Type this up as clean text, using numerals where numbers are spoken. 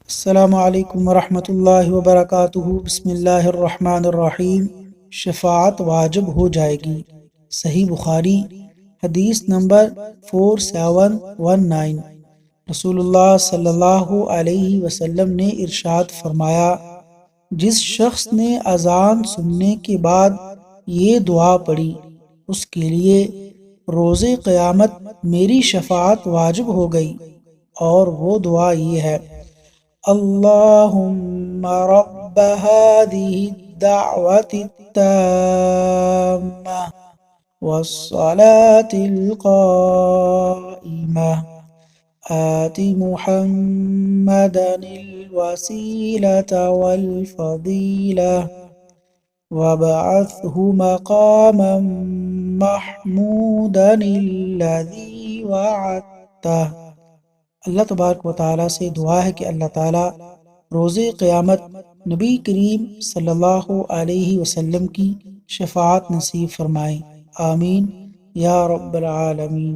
السلام علیکم ورحمۃ اللہ وبرکاتہ۔ بسم اللہ الرحمن الرحیم۔ شفاعت واجب ہو جائے گی۔ صحیح بخاری حدیث نمبر 4719۔ رسول اللہ صلی اللہ علیہ وسلم نے ارشاد فرمایا، جس شخص نے اذان سننے کے بعد یہ دعا پڑھی اس کے لیے روز قیامت میری شفاعت واجب ہو گئی، اور وہ دعا یہ ہے: اللهم رب هذه الدعوة التامة والصلاة القائمة آت محمدا الوسيلة والفضيلة وابعثه مقاما محمودا الذي وعدته۔ اللہ تبارک و تعالیٰ سے دعا ہے کہ اللہ تعالیٰ روز قیامت نبی کریم صلی اللہ علیہ وسلم کی شفاعت نصیب فرمائیں۔ آمین یا رب العالمین۔